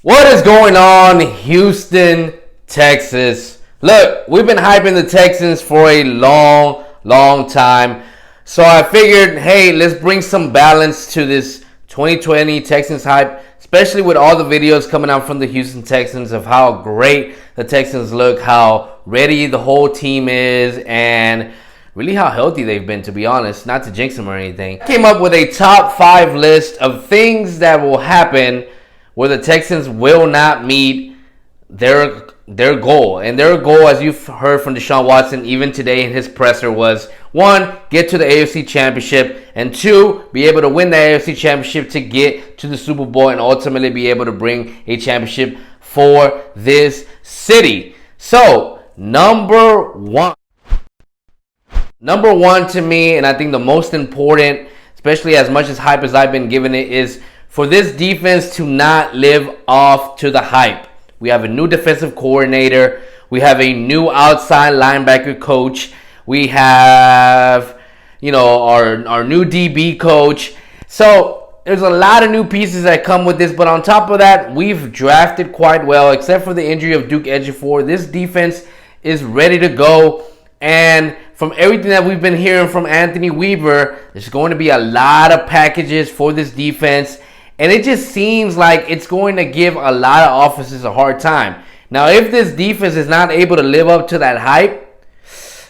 What is going on, Houston, Texas? Look, we've been hyping the Texans for a long time. So I figured, hey, let's bring some balance to this 2020 Texans hype, especially with all the videos coming out from the Houston Texans of how great the Texans look, how ready the whole team is, and really how healthy they've been, to be honest, not to jinx them or anything. I came up with a top 5 list of things that will happen where the Texans will not meet their goal. And their goal, as you've heard from Deshaun Watson even today in his presser, was 1, get to the AFC Championship, and 2, be able to win the AFC Championship to get to the Super Bowl and ultimately be able to bring a championship for this city. So, number one to me, and I think the most important, especially as much as hype as I've been giving it, is for this defense to not live off to the hype. We have a new defensive coordinator. We have a new outside linebacker coach. We have, our new DB coach. So there's a lot of new pieces that come with this. But on top of that, we've drafted quite well. Except for the injury of Duke Ejiofor, this defense is ready to go. And from everything that we've been hearing from Anthony Weaver, there's going to be a lot of packages for this defense. And it just seems like it's going to give a lot of offenses a hard time. Now, if this defense is not able to live up to that hype,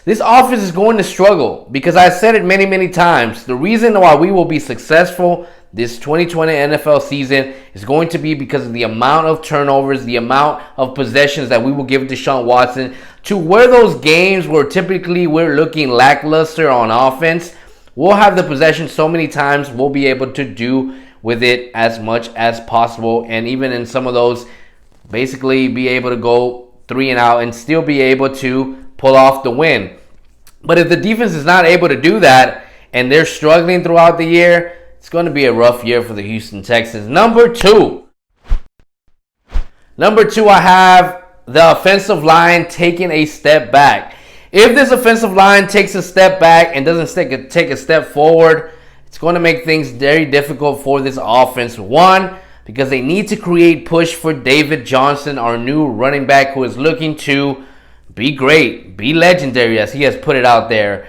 this offense is going to struggle. Because I said it many times. The reason why we will be successful this 2020 NFL season is going to be because of the amount of turnovers, the amount of possessions that we will give Deshaun Watson, to where those games where typically we're looking lackluster on offense, we'll have the possession so many times we'll be able to do with it as much as possible, and even in some of those, basically be able to go 3 and out and still be able to pull off the win. But if the defense is not able to do that and they're struggling throughout the year, it's going to be a rough year for the Houston Texans. Number two, I have the offensive line taking a step back. If this offensive line takes a step back and doesn't take a step forward, it's going to make things very difficult for this offense. 1, because they need to create push for David Johnson, our new running back, who is looking to be great, be legendary, as he has put it out there.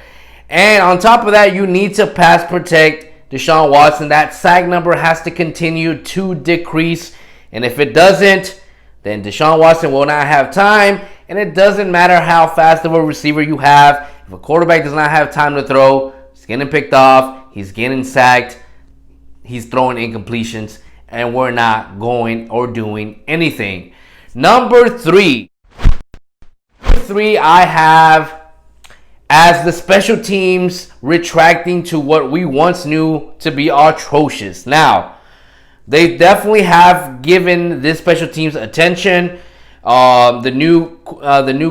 And on top of that, you need to pass protect Deshaun Watson. That sack number has to continue to decrease. And if it doesn't, then Deshaun Watson will not have time. And it doesn't matter how fast of a receiver you have. If a quarterback does not have time to throw, he's getting picked off. He's getting sacked. He's throwing incompletions. And we're not going or doing anything. Number 3. I have as the special teams retracting to what we once knew to be atrocious. Now, they definitely have given this special teams attention. The new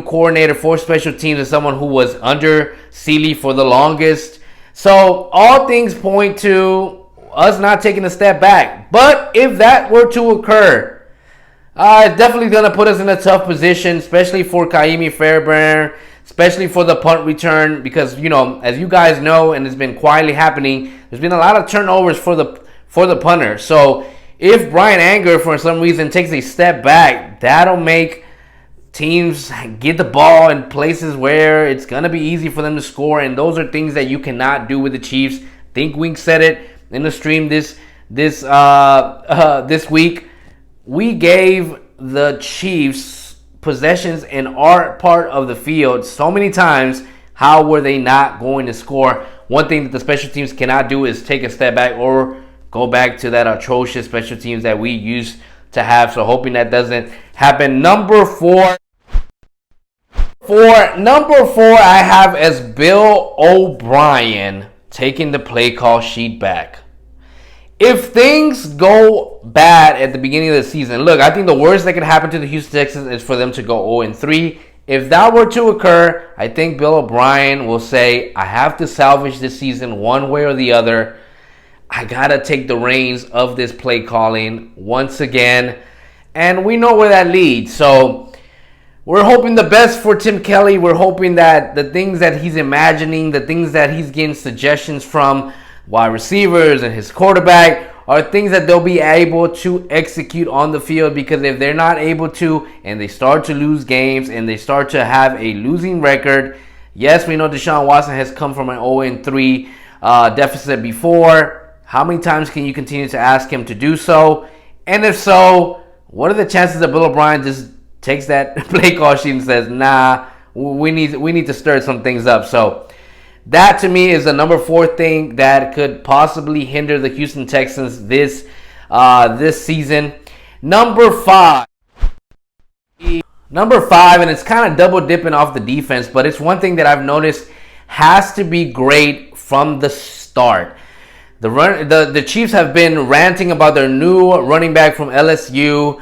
coordinator for special teams is someone who was under Seeley for the longest. So all things point to us not taking a step back. But if that were to occur, it's definitely going to put us in a tough position, especially for Kaimi Fairbairn, especially for the punt return. Because, as you guys know, and it's been quietly happening, there's been a lot of turnovers for the punter. So if Brian Anger, for some reason, takes a step back, that'll make teams get the ball in places where it's going to be easy for them to score, and those are things that you cannot do with the Chiefs. Think Wink said it in the stream this week. We gave the Chiefs possessions in our part of the field so many times. How were they not going to score? One thing that the special teams cannot do is take a step back or go back to that atrocious special teams that we used to have. So hoping that doesn't happen. Number 4, I have as Bill OBrien taking the play call sheet back. If things go bad at the beginning of the season, look, I think the worst that could happen to the Houston Texans is for them to go 0-3. If that were to occur, I think Bill O'Brien will say, I have to salvage this season one way or the other. I got to take the reins of this play calling once again. And we know where that leads. So we're hoping the best for Tim Kelly. We're hoping that the things that he's imagining, the things that he's getting suggestions from wide receivers and his quarterback are things that they'll be able to execute on the field, because if they're not able to and they start to lose games and they start to have a losing record, yes, we know Deshaun Watson has come from an 0-3 deficit before. How many times can you continue to ask him to do so? And if so, what are the chances that Bill O'Brien just takes that play call sheet and says, nah, we need to stir some things up? So that to me is the number 4 thing that could possibly hinder the Houston Texans this season. Number 5, and it's kind of double dipping off the defense, but it's one thing that I've noticed has to be great from the start. The Chiefs have been ranting about their new running back from LSU.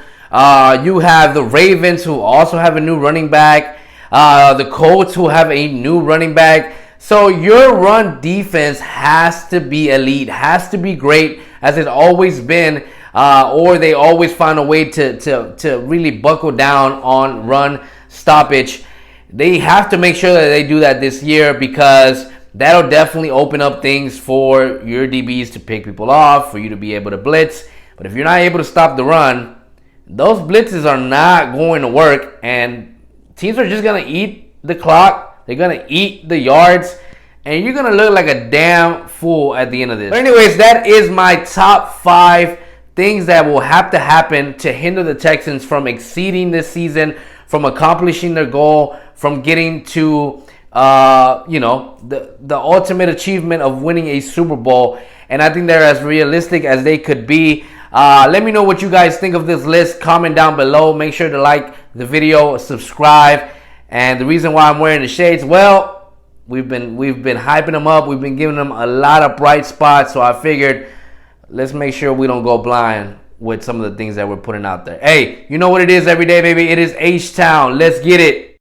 You have the Ravens, who also have a new running back. The Colts, who have a new running back. So your run defense has to be elite, has to be great, as it's always been, or they always find a way to really buckle down on run stoppage. They have to make sure that they do that this year, because that'll definitely open up things for your DBs to pick people off, for you to be able to blitz. But if you're not able to stop the run, those blitzes are not going to work, and teams are just going to eat the clock. They're going to eat the yards, and you're going to look like a damn fool at the end of this. But anyways, that is my top 5 things that will have to happen to hinder the Texans from exceeding this season, from accomplishing their goal, from getting to the ultimate achievement of winning a Super Bowl. And I think they're as realistic as they could be. Let me know what you guys think of this list. Comment down below. Make sure to like the video, subscribe. And the reason why I'm wearing the shades, well, we've been hyping them up. We've been giving them a lot of bright spots. So I figured, let's make sure we don't go blind with some of the things that we're putting out there. Hey, you know what it is every day, baby. It is H-Town. Let's get it.